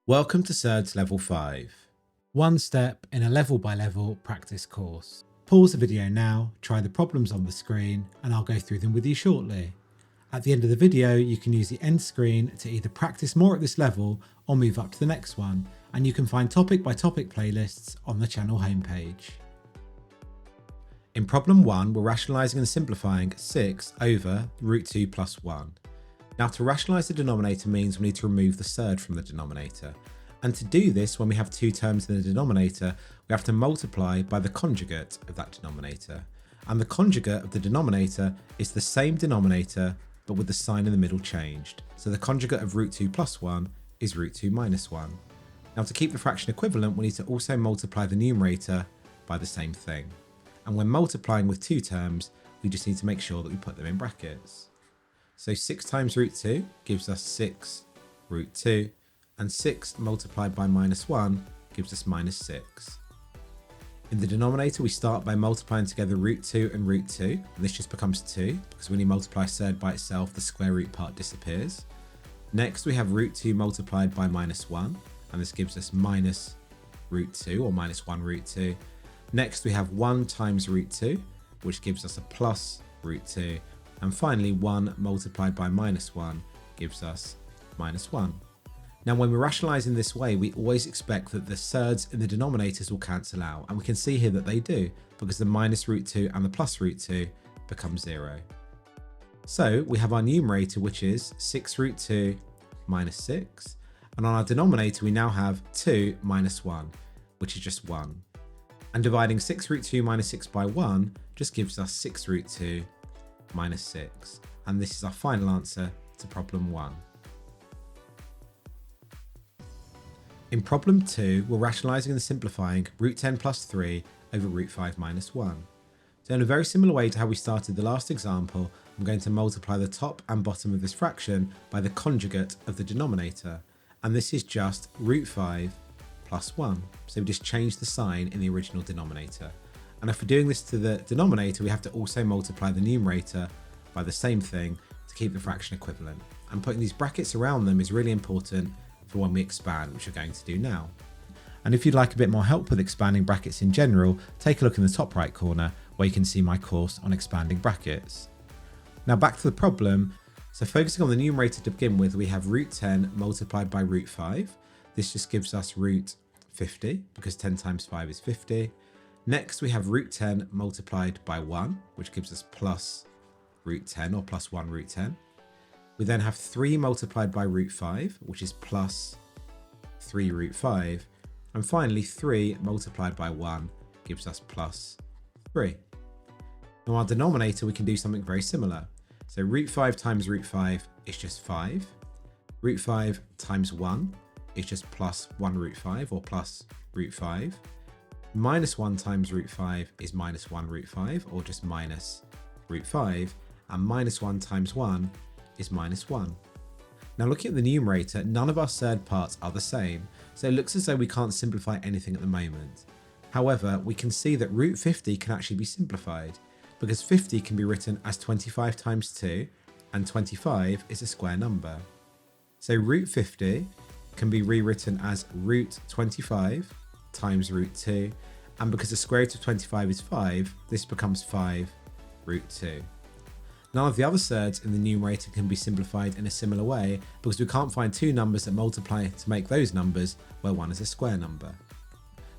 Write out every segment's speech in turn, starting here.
Welcome to Surds Level 5. One step in a level by level practice course. Pause the video now, try the problems on the screen, and I'll go through them with you shortly. At the end of the video, you can use the end screen to either practice more at this level or move up to the next one, and you can find topic by topic playlists on the channel homepage. In problem 1, we're rationalising and simplifying 6 over root 2 plus 1. Now, to rationalise the denominator means we need to remove the surd from the denominator. And to do this, when we have two terms in the denominator, we have to multiply by the conjugate of that denominator. And the conjugate of the denominator is the same denominator, but with the sign in the middle changed. So the conjugate of root 2 plus 1 is root 2 minus 1. Now, to keep the fraction equivalent, we need to also multiply the numerator by the same thing. And when multiplying with two terms, we just need to make sure that we put them in brackets. So 6 times root 2 gives us 6 root 2, and 6 multiplied by minus 1 gives us minus 6. In the denominator, we start by multiplying together root 2 and root 2, and this just becomes 2, because when you multiply surd by itself, the square root part disappears. Next, we have root 2 multiplied by minus 1, and this gives us minus root 2, or minus 1 root 2. Next, we have 1 times root 2, which gives us a plus root 2. And finally, 1 multiplied by minus 1 gives us minus 1. Now, when we're rationalising this way, we always expect that the surds in the denominators will cancel out. And we can see here that they do, because the minus root 2 and the plus root 2 become 0. So we have our numerator, which is 6 root 2 minus 6. And on our denominator, we now have 2 minus 1, which is just 1. And dividing 6 root 2 minus 6 by 1 just gives us 6 root 2 minus 6, and this is our final answer to problem 1. In problem 2, we're rationalising and simplifying root 10 plus 3 over root 5 minus 1. So in a very similar way to how we started the last example, I'm going to multiply the top and bottom of this fraction by the conjugate of the denominator, and this is just root 5 plus 1. So we just change the sign in the original denominator. And if we're doing this to the denominator, we have to also multiply the numerator by the same thing to keep the fraction equivalent. And putting these brackets around them is really important for when we expand, which we're going to do now. And if you'd like a bit more help with expanding brackets in general, take a look in the top right corner where you can see my course on expanding brackets. Now back to the problem. So focusing on the numerator to begin with, we have root 10 multiplied by root 5. This just gives us root 50 because 10 times 5 is 50. Next, we have root 10 multiplied by 1, which gives us plus root 10 or plus 1 root 10. We then have 3 multiplied by root 5, which is plus 3 root 5. And finally, 3 multiplied by 1 gives us plus 3. Now our denominator, we can do something very similar. So root 5 times root 5 is just 5. Root 5 times 1 is just plus 1 root 5 or plus root 5. Minus 1 times root 5 is minus 1 root 5 or just minus root 5, and minus 1 times 1 is minus 1. Now looking at the numerator, none of our surd parts are the same, so it looks as though we can't simplify anything at the moment. However, we can see that root 50 can actually be simplified, because 50 can be written as 25 times 2, and 25 is a square number. So root 50 can be rewritten as root 25 times root 2, and because the square root of 25 is 5, this becomes 5 root 2. None of the other surds in the numerator can be simplified in a similar way because we can't find two numbers that multiply to make those numbers where one is a square number.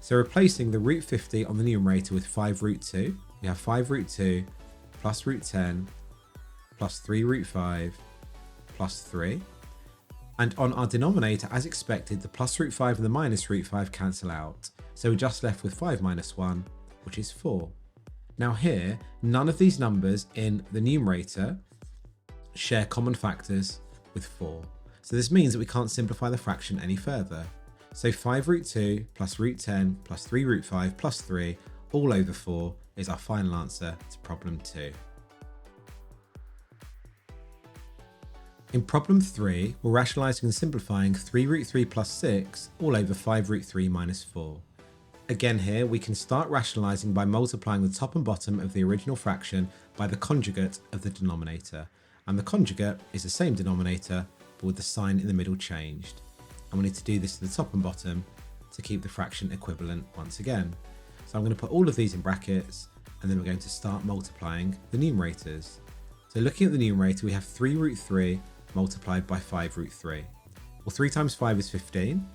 So replacing the root 50 on the numerator with 5 root 2, we have 5 root 2 plus root 10 plus 3 root 5 plus 3. And on our denominator, as expected, the plus root 5 and the minus root 5 cancel out. So we're just left with 5 minus 1, which is 4. Now here, none of these numbers in the numerator share common factors with 4. So this means that we can't simplify the fraction any further. So 5 root 2 plus root 10 plus 3 root 5 plus 3 all over 4 is our final answer to problem 2. In problem 3, we're rationalising and simplifying 3 root 3 plus 6 all over 5 root 3 minus 4. Again here, we can start rationalising by multiplying the top and bottom of the original fraction by the conjugate of the denominator. And the conjugate is the same denominator, but with the sign in the middle changed. and we need to do this to the top and bottom to keep the fraction equivalent once again. So I'm going to put all of these in brackets, and then we're going to start multiplying the numerators. So looking at the numerator, we have 3 root 3 multiplied by 5 root 3. Well, 3 times 5 is 15,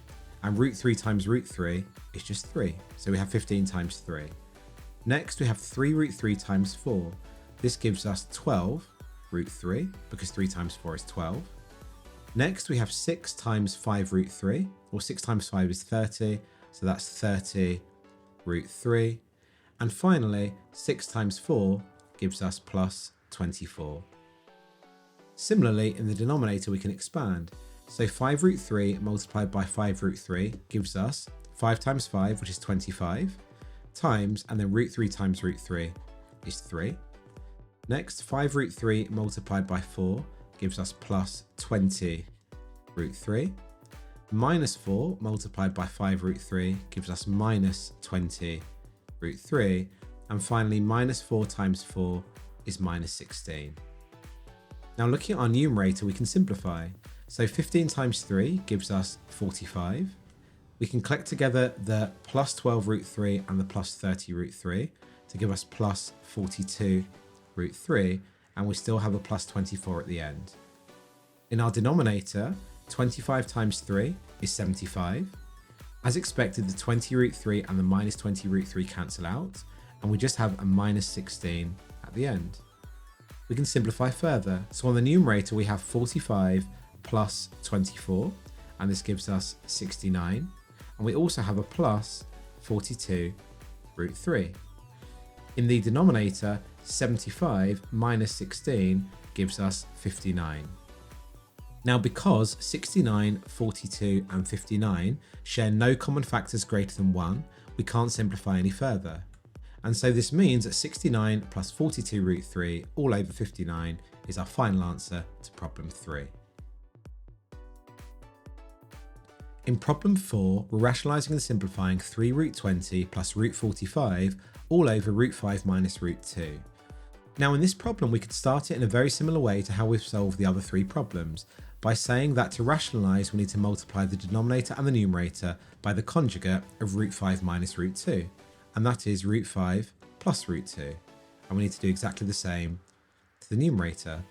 and root 3 times root 3 is just 3. So we have 15 times 3. Next, we have 3 root 3 times 4. This gives us 12 root 3, because 3 times 4 is 12. Next, we have 6 times 5 root 3, or 6 times 5 is 30, so that's 30 root 3. And finally, 6 times 4 gives us plus 24. Similarly, in the denominator, we can expand. So 5 root 3 multiplied by 5 root 3 gives us 5 times 5, which is 25, times, and then root 3 times root 3 is 3. Next, 5 root 3 multiplied by 4 gives us plus 20 root 3. Minus 4 multiplied by 5 root 3 gives us minus 20 root 3. And finally, minus 4 times 4 is minus 16. Now looking at our numerator, we can simplify. So 15 times 3 gives us 45. We can collect together the plus 12 root 3 and the plus 30 root 3 to give us plus 42 root 3, and we still have a plus 24 at the end. In our denominator, 25 times 3 is 75. As expected, the 20 root 3 and the minus 20 root 3 cancel out, and we just have a minus 16 at the end. We can simplify further. So on the numerator, we have 45 plus 24, and this gives us 69. And we also have a plus 42 root 3. In the denominator, 75 minus 16 gives us 59. Now, because 69, 42, and 59 share no common factors greater than 1, we can't simplify any further. And so this means that 69 plus 42 root 3 all over 59 is our final answer to problem 3. In problem 4, we're rationalising and simplifying 3 root 20 plus root 45 all over root 5 minus root 2. Now in this problem, we could start it in a very similar way to how we've solved the other 3 problems, by saying that to rationalise we need to multiply the denominator and the numerator by the conjugate of root 5 minus root 2, and that is root 5 plus root 2. And we need to do exactly the same to the numerator.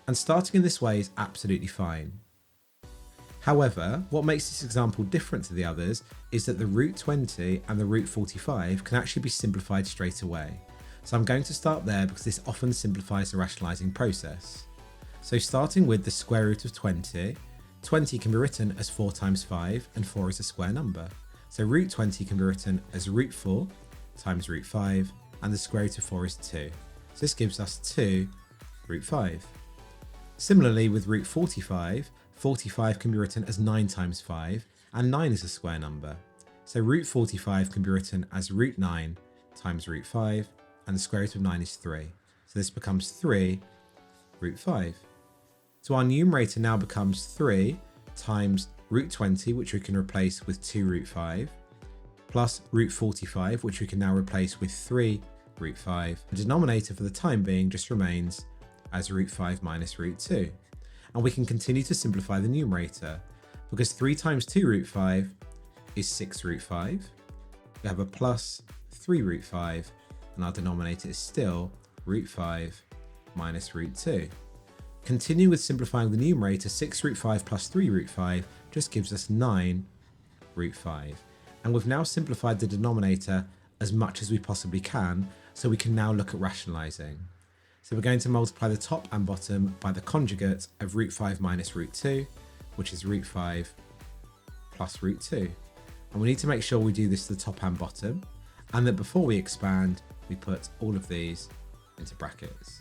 And starting in this way is absolutely fine. However, what makes this example different to the others is that the root 20 and the root 45 can actually be simplified straight away. So I'm going to start there because this often simplifies the rationalising process. So starting with the square root of 20, 20 can be written as 4 times 5, and 4 is a square number. So root 20 can be written as root 4 times root 5, and the square root of 4 is 2. So this gives us 2 root 5. Similarly with root 45, 45 can be written as 9 times 5, and 9 is a square number. So root 45 can be written as root 9 times root 5, and the square root of 9 is 3. So this becomes 3 root 5. So our numerator now becomes 3 times root 20, which we can replace with 2 root 5, plus root 45, which we can now replace with 3 root 5. The denominator for the time being just remains as root 5 minus root 2. And we can continue to simplify the numerator, because 3 times 2 root 5 is 6 root 5. We have a plus 3 root 5, and our denominator is still root 5 minus root 2. Continue with simplifying the numerator. 6 root 5 plus 3 root 5 just gives us 9 root 5. And we've now simplified the denominator as much as we possibly can, so we can now look at rationalising. So we're going to multiply the top and bottom by the conjugate of root 5 minus root 2, which is root 5 plus root 2. And we need to make sure we do this to the top and bottom, and that before we expand, we put all of these into brackets.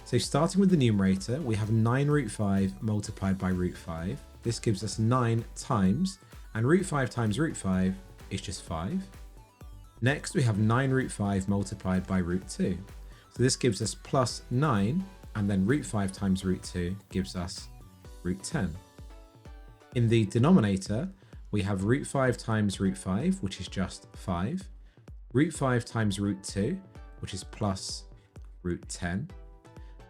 So starting with the numerator, we have 9 root 5 multiplied by root 5. This gives us 9 times, and root 5 times root 5 is just 5. Next, we have 9 root 5 multiplied by root 2. So this gives us plus 9, and then root 5 times root 2 gives us root 10. In the denominator, we have root 5 times root 5, which is just 5. Root 5 times root 2, which is plus root 10.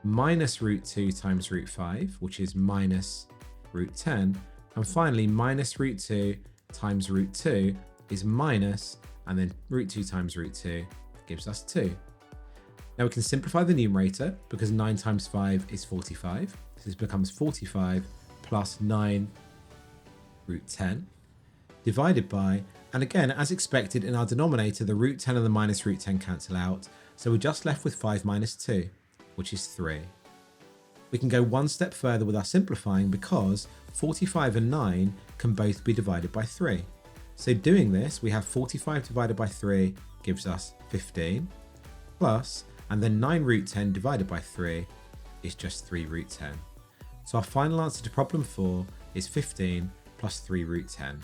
Minus root 2 times root 5, which is minus root 10, And finally, minus root 2 times root 2 is minus, and then root 2 times root 2 gives us 2. Now we can simplify the numerator because 9 times 5 is 45. So this becomes 45 plus 9 root 10 divided by, and again, as expected in our denominator, the root 10 and the minus root 10 cancel out. So we're just left with 5 minus 2, which is 3. We can go one step further with our simplifying because 45 and 9 can both be divided by 3. So doing this, we have 45 divided by 3 gives us 15 plus, and then 9 root 10 divided by 3 is just 3 root 10. So our final answer to problem 4 is 15 plus 3 root 10.